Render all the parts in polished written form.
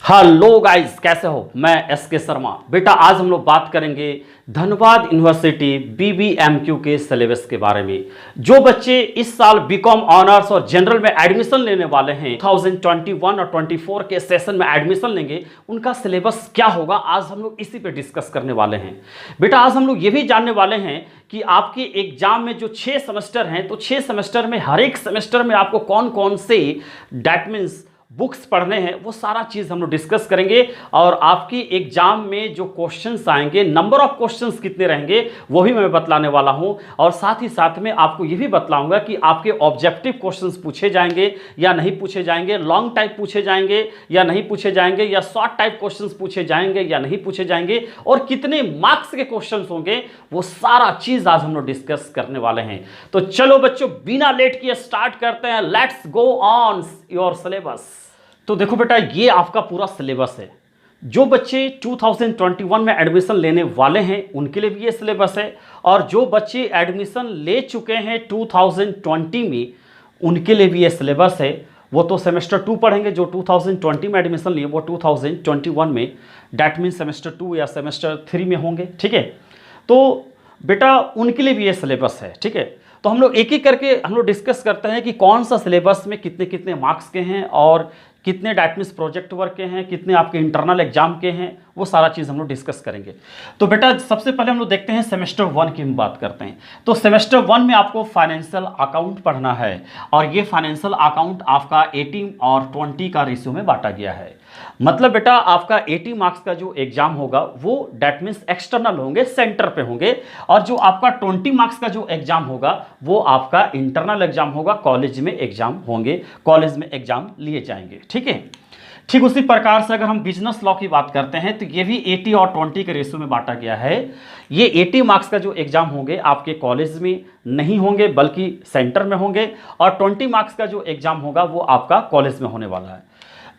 Hello guys, कैसे हो? मैं एस के शर्मा। बेटा आज हम लोग बात करेंगे धनबाद यूनिवर्सिटी बीबीएमक्यू के सिलेबस के बारे में। जो बच्चे इस साल बीकॉम ऑनर्स और जनरल में एडमिशन लेने वाले हैं, 2021 और 24 के सेशन में एडमिशन लेंगे, उनका सिलेबस क्या होगा, आज हम लोग इसी पे डिस्कस करने वाले हैं। बेटा आज हम लोग ये भी जानने वाले हैं कि आपके एग्जाम में जो 6 सेमेस्टर हैं, तो 6 सेमेस्टर में हर एक सेमेस्टर में आपको कौन कौन से डैट मीन्स बुक्स पढ़ने हैं, वो सारा चीज़ हम लोग डिस्कस करेंगे। और आपकी एग्जाम में जो क्वेश्चंस आएंगे, नंबर ऑफ क्वेश्चंस कितने रहेंगे, वो भी मैं बतलाने वाला हूं। और साथ ही साथ में आपको ये भी बतलाऊंगा कि आपके ऑब्जेक्टिव क्वेश्चंस पूछे जाएंगे या नहीं पूछे जाएंगे, लॉन्ग टाइप पूछे जाएंगे या नहीं पूछे जाएंगे, या शॉर्ट टाइप क्वेश्चंस पूछे जाएंगे या नहीं पूछे जाएंगे, और कितने मार्क्स के क्वेश्चंस होंगे, वो सारा चीज़ आज हम लोग डिस्कस करने वाले हैं। तो चलो बच्चों, बिना लेट किए स्टार्ट करते हैं। Let's go on your syllabus. तो देखो बेटा, ये आपका पूरा सिलेबस है। जो बच्चे 2021 में एडमिशन लेने वाले हैं उनके लिए भी ये सिलेबस है, और जो बच्चे एडमिशन ले चुके हैं 2020 में उनके लिए भी ये सिलेबस है। वो तो सेमेस्टर 2 पढ़ेंगे, जो 2020 में एडमिशन लिए वो 2021 में डैट मीन सेमेस्टर 2 या सेमेस्टर 3 में होंगे। ठीक है, तो बेटा उनके लिए भी ये सिलेबस है। ठीक है, तो हम लोग एक एक करके हम लोग डिस्कस करते हैं कि कौन सा सिलेबस में कितने कितने मार्क्स के हैं, और कितने डैट मीन्स प्रोजेक्ट वर्क के हैं, कितने आपके इंटरनल एग्जाम के हैं, वो सारा चीज़ हम लोग डिस्कस करेंगे। तो बेटा सबसे पहले हम लोग देखते हैं सेमेस्टर 1 की हम बात करते हैं। तो सेमेस्टर 1 में आपको फाइनेंशियल अकाउंट पढ़ना है, और ये फाइनेंशियल अकाउंट आपका 80 और 20 का रेशियो में बांटा गया है। मतलब बेटा आपका 80 मार्क्स का जो एग्जाम होगा वो डैट मीन्स एक्सटर्नल होंगे, सेंटर पे होंगे, और जो आपका 20 मार्क्स का जो एग्जाम होगा वो आपका इंटरनल एग्जाम होगा, कॉलेज में एग्जाम होंगे, कॉलेज में एग्जाम लिए जाएंगे। ठीक है, ठीक उसी प्रकार से अगर हम बिजनेस लॉ की बात करते हैं तो ये भी 80 और 20 के रेशियो में बांटा गया है। ये 80 मार्क्स का जो एग्जाम होंगे आपके कॉलेज में नहीं होंगे बल्कि सेंटर में होंगे, और 20 मार्क्स का जो एग्जाम होगा वो आपका कॉलेज में होने वाला है।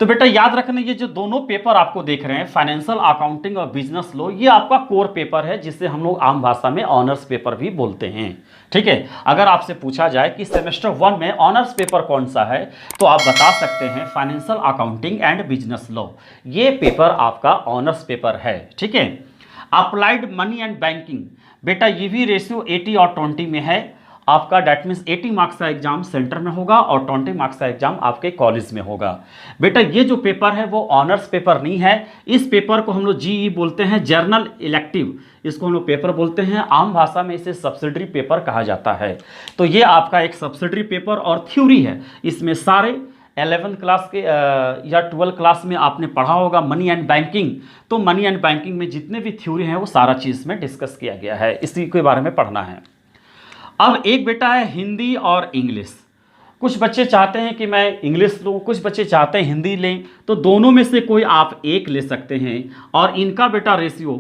तो बेटा याद रखना, ये जो दोनों पेपर आपको देख रहे हैं, फाइनेंशियल अकाउंटिंग और बिजनेस लॉ, ये आपका कोर पेपर है, जिसे हम लोग आम भाषा में ऑनर्स पेपर भी बोलते हैं। ठीक है, अगर आपसे पूछा जाए कि सेमेस्टर 1 में ऑनर्स पेपर कौन सा है, तो आप बता सकते हैं financial accounting and business law, ये पेपर आपका ऑनर्स पेपर है। ठीक है, अप्लाइड मनी एंड बैंकिंग, बेटा ये भी रेशियो 80 और 20 में है। आपका डैट मीन्स 80 मार्क्स का एग्जाम सेंटर में होगा और 20 मार्क्स का एग्जाम आपके कॉलेज में होगा। बेटा ये जो पेपर है वो ऑनर्स पेपर नहीं है। इस पेपर को हम लोग जीई बोलते हैं, जर्नल इलेक्टिव, इसको हम लोग पेपर बोलते हैं। आम भाषा में इसे सब्सिडरी पेपर कहा जाता है। तो ये आपका एक सब्सिडरी पेपर और थ्योरी है। इसमें सारे 11th क्लास के या 12th क्लास में आपने पढ़ा होगा मनी एंड बैंकिंग। तो मनी एंड बैंकिंग में जितने भी थ्योरी हैं वो सारा चीज़ में डिस्कस किया गया है, इसी के बारे में पढ़ना है। अब एक बेटा है हिंदी और इंग्लिश। कुछ बच्चे चाहते हैं कि मैं इंग्लिश लूँ, कुछ बच्चे चाहते हैं हिंदी लें, तो दोनों में से कोई आप एक ले सकते हैं। और इनका बेटा रेशियो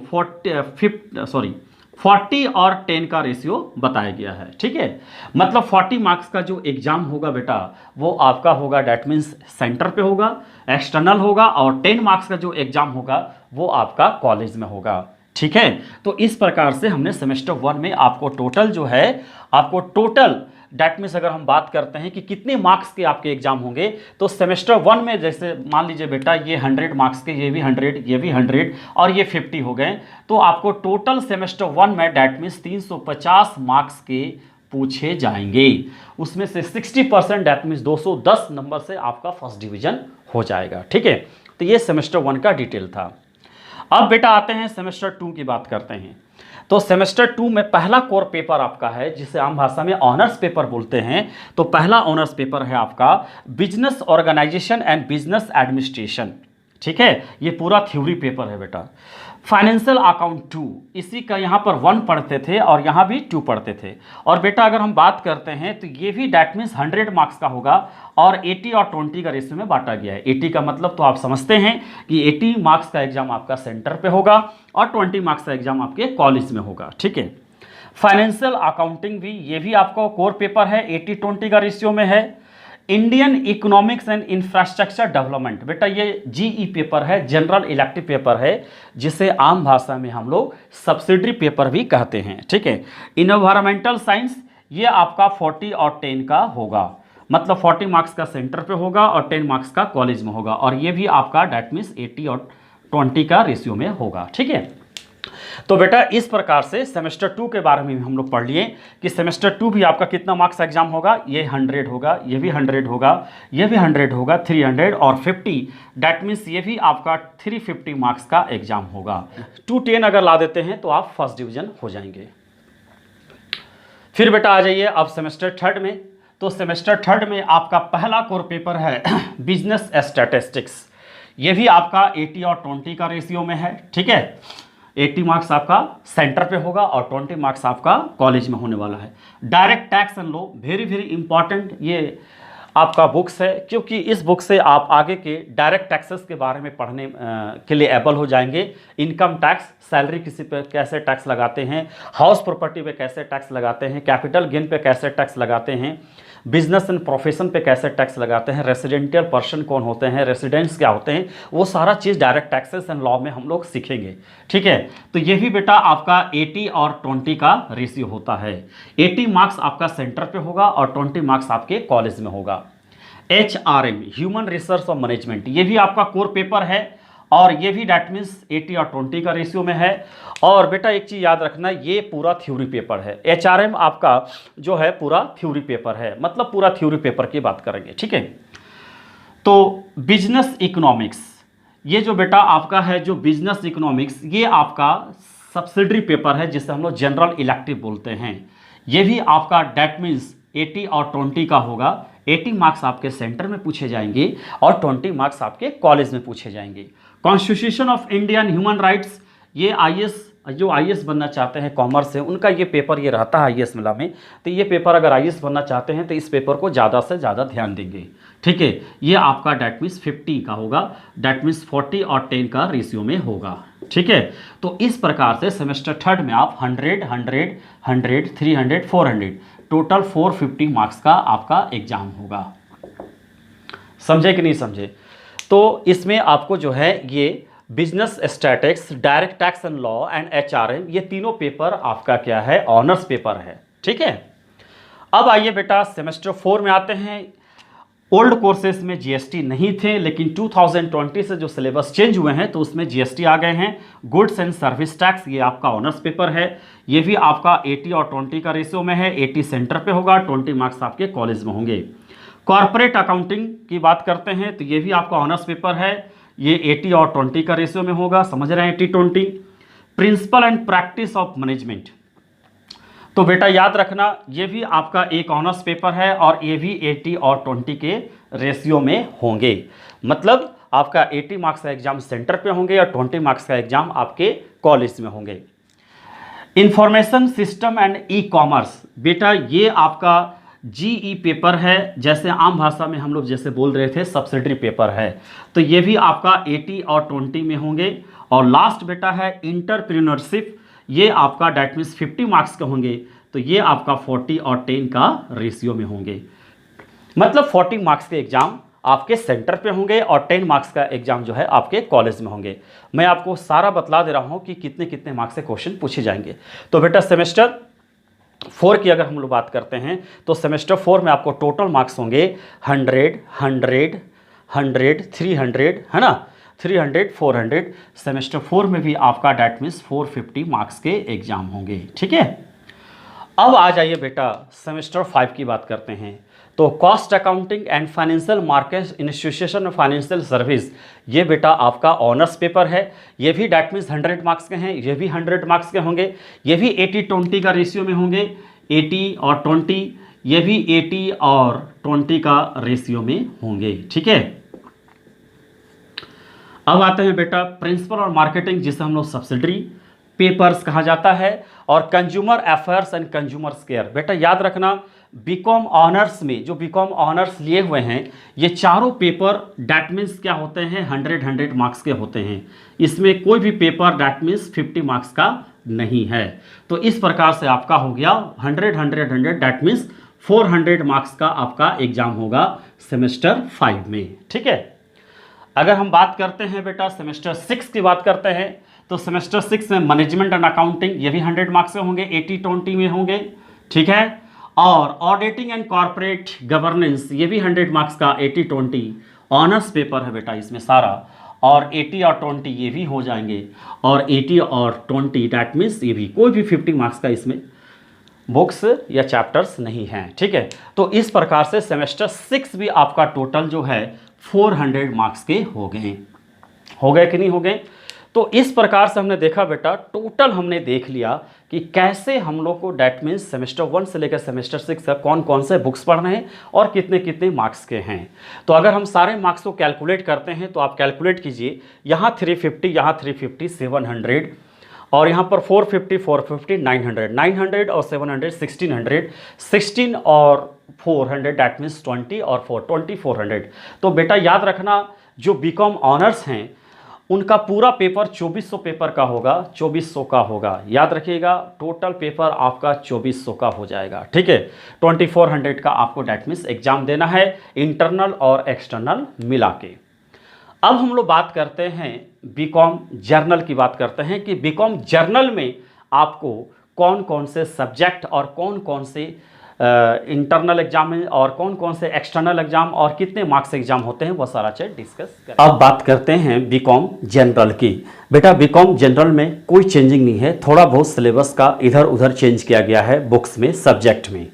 40 और 10 का रेशियो बताया गया है। ठीक है, मतलब 40 मार्क्स का जो एग्जाम होगा बेटा वो आपका होगा डैट मीन्स सेंटर पे होगा, एक्सटर्नल होगा, और 10 मार्क्स का जो एग्जाम होगा वो आपका कॉलेज में होगा। ठीक है, तो इस प्रकार से हमने सेमेस्टर 1 में आपको टोटल जो है, आपको टोटल डैट मीन्स अगर हम बात करते हैं कि कितने मार्क्स के आपके एग्जाम होंगे, तो सेमेस्टर 1 में जैसे मान लीजिए बेटा ये 100 मार्क्स के, ये भी 100, ये भी 100 और ये 50 हो गए, तो आपको टोटल सेमेस्टर 1 में डैट मीन्स 350 मार्क्स के पूछे जाएंगे। उसमें से 60% डैट मीन्स 210 नंबर से आपका फर्स्ट डिवीजन हो जाएगा। ठीक है, तो ये सेमेस्टर 1 का डिटेल था। अब बेटा आते हैं सेमेस्टर 2 की बात करते हैं। तो सेमेस्टर 2 में पहला कोर पेपर आपका है, जिसे आम भाषा में ऑनर्स पेपर बोलते हैं। तो पहला ऑनर्स पेपर है आपका business organisation and business administration. ठीक है, ये पूरा थ्योरी पेपर है बेटा। फाइनेंशियल अकाउंट 2, इसी का यहाँ पर 1 पढ़ते थे और यहाँ भी 2 पढ़ते थे। और बेटा अगर हम बात करते हैं तो ये भी डैट मीन्स 100 मार्क्स का होगा, और 80 और 20 का रेशियो में बांटा गया है। 80 का मतलब तो आप समझते हैं कि 80 मार्क्स का एग्जाम आपका सेंटर पे होगा और 20 मार्क्स का एग्जाम आपके कॉलेज में होगा। ठीक है, फाइनेंशियल अकाउंटिंग भी, ये भी आपका कोर पेपर है, 80-20 का रेशियो में है। Indian economics and infrastructure development, बेटा ये जीई पेपर है, जनरल इलेक्टिव पेपर है, जिसे आम भाषा में हम लोग सब्सिडरी पेपर भी कहते हैं। ठीक है, इन्वायरमेंटल साइंस, ये आपका 40 और 10 का होगा। मतलब 40 मार्क्स का सेंटर पे होगा और 10 मार्क्स का कॉलेज में होगा, और ये भी आपका डैट मीन्स 80 और 20 का रेशियो में होगा। ठीक है, तो बेटा इस प्रकार से सेमेस्टर 2 के बारे में हम लोग पढ़ लिए कि सेमेस्टर 2 भी आपका कितना मार्क्स एग्जाम होगा, ये 100 होगा, ये भी 100 होगा, ये भी 100 होगा, 300 और 50, डैट मीन्स ये भी आपका 350 मार्क्स का एग्जाम होगा। 210 अगर ला देते हैं तो आप फर्स्ट डिवीजन हो जाएंगे। फिर बेटा आ जाइए अब सेमेस्टर 3 में। तो सेमेस्टर 3 में आपका पहला कोर पेपर है बिजनेस स्टैटिस्टिक्स। ये भी आपका 80 और 20 का रेशियो में है। ठीक है, 80 मार्क्स आपका सेंटर पे होगा और 20 मार्क्स आपका कॉलेज में होने वाला है। Direct tax and law, very very important ये आपका बुक्स है, क्योंकि इस बुक से आप आगे के डायरेक्ट टैक्सेस के बारे में पढ़ने के लिए एबल हो जाएंगे। इनकम टैक्स, सैलरी किसी पे कैसे टैक्स लगाते हैं, हाउस प्रॉपर्टी पे कैसे टैक्स लगाते हैं, कैपिटल गेन पे कैसे टैक्स लगाते हैं, बिजनेस एंड प्रोफेशन पे कैसे टैक्स लगाते हैं, रेसिडेंशियल पर्सन कौन होते हैं, रेसिडेंट्स क्या होते हैं, वो सारा चीज़ डायरेक्ट टैक्सेस एंड लॉ में हम लोग सीखेंगे। ठीक है, तो ये भी बेटा आपका 80 और 20 का रेशियो होता है। 80 मार्क्स आपका सेंटर पे होगा और 20 मार्क्स आपके कॉलेज में होगा। HRM, ह्यूमन रिसोर्स और मैनेजमेंट, ये भी आपका कोर पेपर है और ये भी डैट मीन्स 80 और 20 का रेशियो में है। और बेटा एक चीज़ याद रखना, ये पूरा थ्योरी पेपर है। HRM आपका जो है पूरा थ्योरी पेपर है, मतलब पूरा थ्योरी पेपर की बात करेंगे। ठीक है, तो बिजनेस इकोनॉमिक्स, ये जो बेटा आपका है जो बिजनेस इकोनॉमिक्स, ये आपका सब्सिडरी पेपर है जिसे हम लोग जनरल इलेक्टिव बोलते हैं। ये भी आपका डैट मीन्स 80 और 20 का होगा। 80 मार्क्स आपके सेंटर में पूछे जाएंगे और 20 मार्क्स आपके कॉलेज में पूछे जाएंगे। Constitution of India and human rights, ये जो आईएएस बनना चाहते हैं कॉमर्स से, उनका ये पेपर ये रहता है आईएएस मिला में। तो ये पेपर अगर आईएएस बनना चाहते हैं तो इस पेपर को ज़्यादा से ज़्यादा ध्यान देंगे। ठीक है, ये आपका डैट मीन्स 50 का होगा, डैट मीन्स 40 और 10 का रेशियो में होगा। ठीक है, तो इस प्रकार से सेमेस्टर 3 में आप 100, 100, 100, 300, 400, टोटल 450 मार्क्स का आपका एग्जाम होगा। समझे कि नहीं समझे? तो इसमें आपको जो है ये business statics, direct tax and law and HRM, ये तीनों पेपर आपका क्या है, ऑनर्स पेपर है। ठीक है, अब आइए बेटा सेमेस्टर 4 में आते हैं। ओल्ड कोर्सेज में जीएसटी नहीं थे, लेकिन 2020 से जो सिलेबस चेंज हुए हैं तो उसमें जीएसटी आ गए हैं। गुड्स एंड सर्विस टैक्स, ये आपका ऑनर्स पेपर है। ये भी आपका 80 और 20 का रेशियो में है। 80 सेंटर पे होगा, 20 मार्क्स आपके कॉलेज में होंगे। कॉर्पोरेट अकाउंटिंग की बात करते हैं तो ये भी आपका ऑनर्स पेपर है। ये 80 और 20 का रेशियो में होगा, समझ रहे हैं, 80-20। Principle and practice of management, तो बेटा याद रखना ये भी आपका एक ऑनर्स पेपर है और ये भी 80 और 20 के रेशियो में होंगे। मतलब आपका 80 मार्क्स का एग्जाम सेंटर पे होंगे और 20 मार्क्स का एग्जाम आपके कॉलेज में होंगे। Information system and e commerce, बेटा ये आपका जीई पेपर है, जैसे आम भाषा में हम लोग जैसे बोल रहे थे सब्सिडरी पेपर है। तो ये भी आपका 80 और 20 में होंगे। और लास्ट बेटा है इंटरप्रेन्योरशिप, ये आपका डैट मीन्स 50 मार्क्स के होंगे। तो ये आपका 40 और 10 का रेशियो में होंगे। मतलब 40 मार्क्स के एग्जाम आपके सेंटर पे होंगे और 10 मार्क्स का एग्जाम जो है आपके कॉलेज में होंगे। मैं आपको सारा बतला दे रहा हूँ कि कितने कितने मार्क्स से क्वेश्चन पूछे जाएंगे। तो बेटा सेमेस्टर 4 की अगर हम लोग बात करते हैं तो सेमेस्टर 4 में आपको टोटल मार्क्स होंगे 100, 100, 100, 300, है ना, 300, 400। सेमेस्टर 4 में भी आपका डैट मीन्स 450 मार्क्स के एग्जाम होंगे। ठीक है, अब आ जाइए बेटा सेमेस्टर 5 की बात करते हैं। तो cost accounting and financial market institution financial service, ये बेटा आपका ऑनर्स पेपर है। ये भी डैट मीन्स 100 मार्क्स के हैं, ये भी 100 मार्क्स के होंगे। ये भी 80-20 का रेशियो में होंगे, 80 और 20, ये भी 80 और 20 का रेशियो में होंगे। ठीक है, अब आते हैं बेटा प्रिंसिपल और मार्केटिंग, जिसे हम लोग सब्सिडरी पेपर्स कहा जाता है, और consumer affairs and consumer care. बेटा याद रखना बीकॉम ऑनर्स में जो बीकॉम ऑनर्स लिए हुए हैं ये चारों पेपर डैट मीन्स क्या होते हैं, 100 मार्क्स के होते हैं। इसमें कोई भी पेपर डैट मीन्स 50 मार्क्स का नहीं है। तो इस प्रकार से आपका हो गया 100 डैट मीन्स 400 मार्क्स का आपका एग्जाम होगा सेमेस्टर 5 में। ठीक है, अगर हम बात करते हैं बेटा सेमेस्टर 6 की बात करते हैं तो सेमेस्टर 6 में मैनेजमेंट एंड अकाउंटिंग, ये भी 100 मार्क्स से होंगे, 80-20 में होंगे। ठीक है, और ऑडिटिंग एंड कॉर्पोरेट गवर्नेंस ये भी 100 मार्क्स का 80-20 ऑनर्स पेपर है बेटा इसमें सारा, और 80 और 20 ये भी हो जाएंगे, और 80 और 20 डैट मीन्स ये भी कोई भी 50 मार्क्स का इसमें बुक्स या चैप्टर्स नहीं हैं। ठीक है, तो इस प्रकार से सेमेस्टर 6 भी आपका टोटल जो है 400 मार्क्स के हो गए कि नहीं हो गए। तो इस प्रकार से हमने देखा बेटा, टोटल हमने देख लिया कि कैसे हम लोग को डैट मीन्स सेमेस्टर 1 से लेकर सेमेस्टर 6 तक कौन कौन से बुक्स पढ़ने हैं और कितने कितने मार्क्स के हैं। तो अगर हम सारे मार्क्स को कैलकुलेट करते हैं तो आप कैलकुलेट कीजिए, यहाँ 350, यहाँ 350, 700, और यहाँ पर 450, 450, 900, 900 और 700, 1600, 16 और 400 डैट मीन्स 20 और 400। तो बेटा याद रखना, जो बीकॉम ऑनर्स हैं उनका पूरा पेपर 2400 पेपर का होगा, 2400 का होगा, याद रखिएगा। टोटल पेपर आपका 2400 का हो जाएगा। ठीक है, 2400 का आपको डैट मीन्स एग्जाम देना है, इंटरनल और एक्सटर्नल मिला के। अब हम लोग बात करते हैं बीकॉम जर्नल की बात करते हैं कि बीकॉम जर्नल में आपको कौन कौन से सब्जेक्ट और कौन कौन से इंटरनल एग्जाम में और कौन कौन से एक्सटर्नल एग्जाम और कितने मार्क्स एग्जाम होते हैं, वो सारा चीज डिस्कस करें। अब बात करते हैं बीकॉम जनरल की। बेटा बीकॉम जनरल में कोई चेंजिंग नहीं है, थोड़ा बहुत सिलेबस का इधर उधर चेंज किया गया है बुक्स में, सब्जेक्ट में।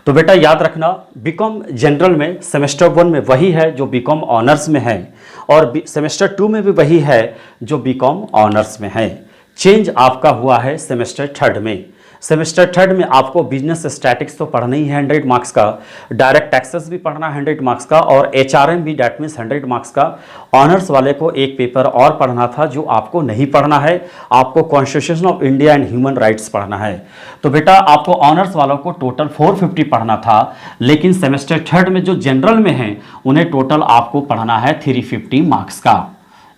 तो बेटा याद रखना, बीकॉम जनरल में सेमेस्टर 1 में वही है जो बीकॉम ऑनर्स में है, और सेमेस्टर 2 में भी वही है जो बीकॉम ऑनर्स में है। चेंज आपका हुआ है सेमेस्टर 3 में। सेमेस्टर 3 में आपको बिजनेस स्टैटिक्स तो पढ़ना ही है 100 मार्क्स का, डायरेक्ट टैक्सेस भी पढ़ना 100 मार्क्स का, और एचआरएम भी डैट मीन्स 100 मार्क्स का। ऑनर्स वाले को एक पेपर और पढ़ना था जो आपको नहीं पढ़ना है, आपको constitution of India and human rights पढ़ना है। तो बेटा आपको ऑनर्स वालों को टोटल 450 पढ़ना था, लेकिन सेमेस्टर 3 में जो जनरल में है उन्हें टोटल आपको पढ़ना है 350 मार्क्स का।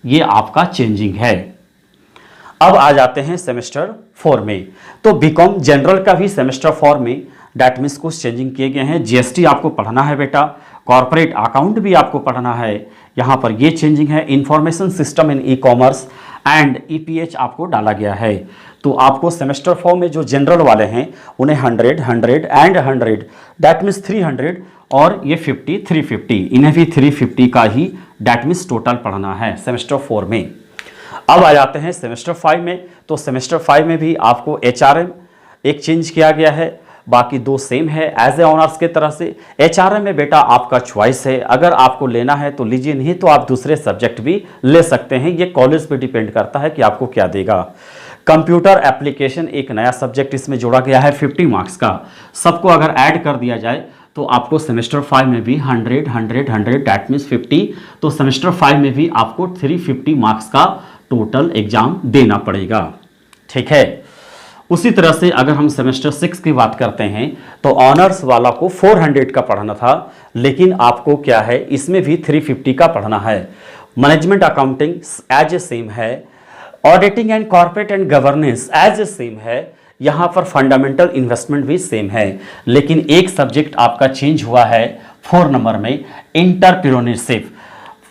ये आपका चेंजिंग है। अब आ जाते हैं सेमेस्टर 4 में। तो बीकॉम जनरल का भी सेमेस्टर 4 में डैट मीन्स कुछ चेंजिंग किए गए हैं। जीएसटी आपको पढ़ना है बेटा, कॉर्पोरेट अकाउंट भी आपको पढ़ना है, यहाँ पर ये चेंजिंग है। Information system in e commerce and EPH आपको डाला गया है। तो आपको सेमेस्टर 4 में जो जनरल वाले हैं उन्हें 100, 100 एंड 100 डैट मीन्स 300, और ये 50, 350, इन्हें भी 350 का ही डैट मीन्स टोटल पढ़ना है सेमेस्टर 4 में। अब आ जाते हैं सेमेस्टर 5 में। तो सेमेस्टर 5 में भी आपको एचआरएम एक चेंज किया गया है, बाकी दो सेम है एज ए ऑनर्स के तरह से। एचआरएम में बेटा आपका चॉइस है, अगर आपको लेना है तो लीजिए, नहीं तो आप दूसरे सब्जेक्ट भी ले सकते हैं। ये कॉलेज पे डिपेंड करता है कि आपको क्या देगा। कंप्यूटर एप्लीकेशन एक नया सब्जेक्ट इसमें जोड़ा गया है 50 मार्क्स का। सबको अगर ऐड कर दिया जाए तो आपको सेमेस्टर 5 में भी 100, 100, 100 डैट मीन्स 50। तो सेमेस्टर 5 में भी आपको 350 मार्क्स का टोटल एग्जाम देना पड़ेगा। ठीक है, उसी तरह से अगर हम सेमेस्टर 6 की बात करते हैं तो ऑनर्स वाला को 400 का पढ़ना था, लेकिन आपको क्या है इसमें भी 350 का पढ़ना है। Management accounting as a same है, auditing and corporate and governance as a same है, यहाँ पर फंडामेंटल इन्वेस्टमेंट भी सेम है, लेकिन एक सब्जेक्ट आपका चेंज हुआ है 4 नंबर में, एंटरप्रेन्योरशिप।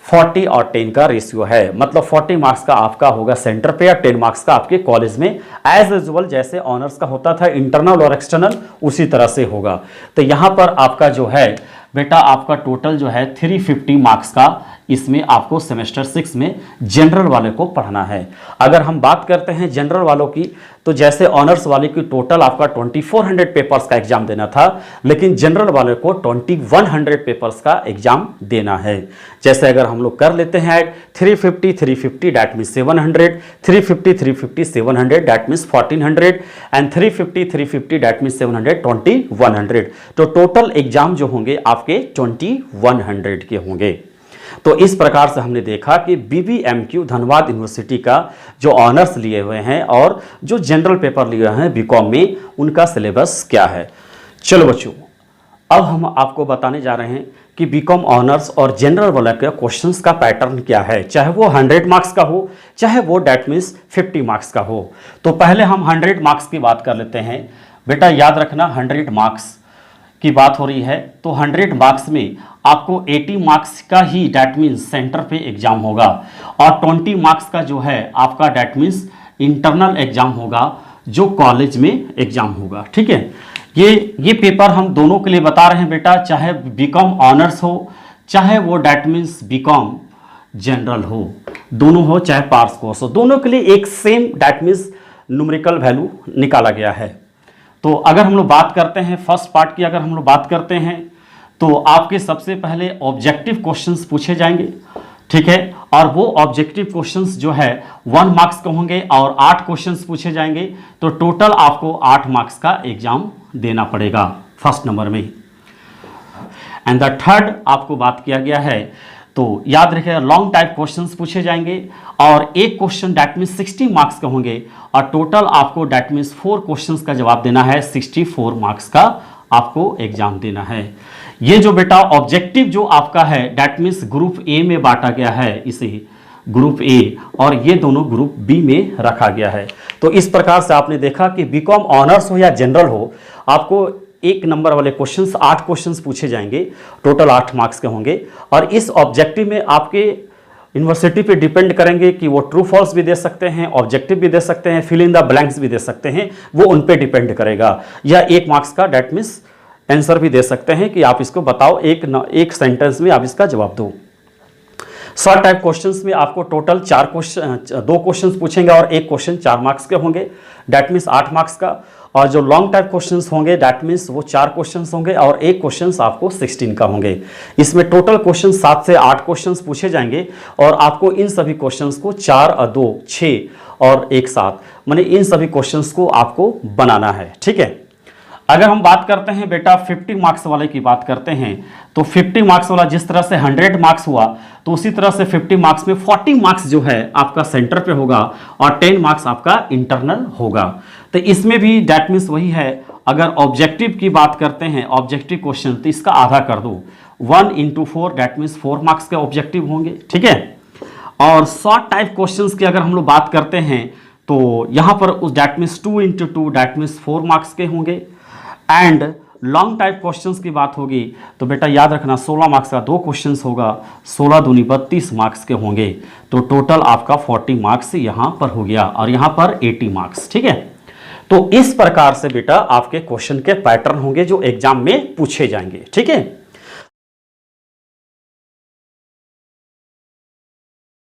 40 और 10 का रेशियो है, मतलब 40 मार्क्स का आपका होगा सेंटर पे या 10 मार्क्स का आपके कॉलेज में। एज यूजुअल जैसे ऑनर्स का होता था इंटरनल और एक्सटर्नल, उसी तरह से होगा। तो यहाँ पर आपका जो है बेटा आपका टोटल जो है 350 मार्क्स का इसमें आपको सेमेस्टर 6 में जनरल वाले को पढ़ना है। अगर हम बात करते हैं जनरल वालों की, तो जैसे ऑनर्स वाले की टोटल आपका 2400 पेपर्स का एग्जाम देना था, लेकिन जनरल वाले को 2100 पेपर्स का एग्जाम देना है। जैसे अगर हम लोग कर लेते हैं add 350, 350 that means 700, 350, 350, 700 that means 1400, and 350, 350 that means 700, 2100। तो टोटल एग्जाम जो होंगे आपके 2100 के होंगे। तो इस प्रकार से हमने देखा कि बीबीएमक्यू धनबाद यूनिवर्सिटी का जो ऑनर्स लिए हुए हैं और जो जनरल पेपर लिए हुए हैं बीकॉम में, उनका सिलेबस क्या है। चलो बच्चों, अब हम आपको बताने जा रहे हैं कि बीकॉम ऑनर्स और जनरल वाला के क्वेश्चंस का पैटर्न क्या है, चाहे वो 100 मार्क्स का हो, चाहे वो डैट मीन्स 50 मार्क्स का हो। तो पहले हम 100 मार्क्स की बात कर लेते हैं। बेटा याद रखना, 100 मार्क्स की बात हो रही है, तो 100 मार्क्स में आपको 80 मार्क्स का ही डैट मीन्स सेंटर पे एग्जाम होगा, और 20 मार्क्स का जो है आपका डैट मीन्स इंटरनल एग्जाम होगा, जो कॉलेज में एग्जाम होगा। ठीक है, ये पेपर हम दोनों के लिए बता रहे हैं बेटा, चाहे बीकॉम ऑनर्स हो, चाहे वो डैट मीन्स बीकॉम जनरल हो, दोनों हो, चाहे पार्स कोर्स हो, दोनों के लिए एक same that means numerical value निकाला गया है। तो अगर हम लोग बात करते हैं फर्स्ट पार्ट की, अगर हम लोग बात करते हैं तो आपके सबसे पहले ऑब्जेक्टिव क्वेश्चंस पूछे जाएंगे, ठीक है। और वो ऑब्जेक्टिव क्वेश्चंस जो है 1 मार्क्स के होंगे और 8 क्वेश्चंस पूछे जाएंगे, तो टोटल आपको 8 मार्क्स का एग्जाम देना पड़ेगा फर्स्ट नंबर में। एंड द थर्ड आपको बात किया गया है, तो याद रखिएगा लॉन्ग टाइप क्वेश्चंस पूछे जाएंगे और एक क्वेश्चन डैट मीन्स 60 मार्क्स के होंगे और टोटल आपको डैट मीन्स 4 क्वेश्चंस का जवाब देना है, 64 मार्क्स का आपको एग्जाम देना है। ये जो बेटा ऑब्जेक्टिव जो आपका है डैट मीन्स ग्रुप ए में बांटा गया है, इसे ग्रुप ए, और ये दोनों ग्रुप बी में रखा गया है। तो इस प्रकार से आपने देखा कि बीकॉम ऑनर्स हो या जनरल हो, आपको एक नंबर वाले क्वेश्चंस 8 क्वेश्चंस पूछे जाएंगे, टोटल 8 मार्क्स के होंगे। और इस ऑब्जेक्टिव में आपके यूनिवर्सिटी पे डिपेंड करेंगे कि वो ट्रू फॉल्स भी दे सकते हैं, ऑब्जेक्टिव भी दे सकते हैं, फिल इन द ब्लैंक्स भी दे सकते हैं, वो उन पे डिपेंड करेगा। या 1 मार्क्स का डैट मीन्स आंसर भी दे सकते हैं कि आप इसको बताओ, एक सेंटेंस में आप इसका जवाब दो। शॉर्ट टाइप क्वेश्चंस में आपको टोटल 2 क्वेश्चंस पूछेंगे और एक क्वेश्चन 4 मार्क्स के होंगे, डैट मीन्स 8 मार्क्स का। और जो लॉन्ग टाइप क्वेश्चंस होंगे डैट मीन्स वो 4 क्वेश्चंस होंगे और एक क्वेश्चंस आपको 16 का होंगे। इसमें टोटल क्वेश्चन 7 से 8 क्वेश्चंस पूछे जाएंगे और आपको इन सभी क्वेश्चंस को 4 और 2 6 और एक साथ, माने इन सभी क्वेश्चंस को आपको बनाना है, ठीक है। अगर हम बात करते हैं बेटा 50 मार्क्स वाले की बात करते हैं, तो 50 मार्क्स वाला जिस तरह से 100 मार्क्स हुआ, तो उसी तरह से 50 मार्क्स में 40 मार्क्स जो है आपका सेंटर पे होगा और 10 मार्क्स आपका इंटरनल होगा। तो इसमें भी डैट मीन्स वही है, अगर ऑब्जेक्टिव की बात करते हैं, ऑब्जेक्टिव क्वेश्चन, तो इसका आधा कर दो, 1 × 4 डैट मीन्स 4 मार्क्स के ऑब्जेक्टिव होंगे, ठीक है। और शॉर्ट टाइप क्वेश्चंस की अगर हम लोग बात करते हैं, तो यहाँ पर उस that means 2 × 2 that means 4 marks के होंगे। एंड लॉन्ग टाइप क्वेश्चंस की बात होगी तो बेटा याद रखना 16 मार्क्स का 2 क्वेश्चंस होगा, 16 दूनी 32 मार्क्स के होंगे, तो टोटल आपका 40 मार्क्स यहाँ पर हो गया और यहाँ पर 80 मार्क्स, ठीक है। तो इस प्रकार से बेटा आपके क्वेश्चन के पैटर्न होंगे जो एग्जाम में पूछे जाएंगे, ठीक है।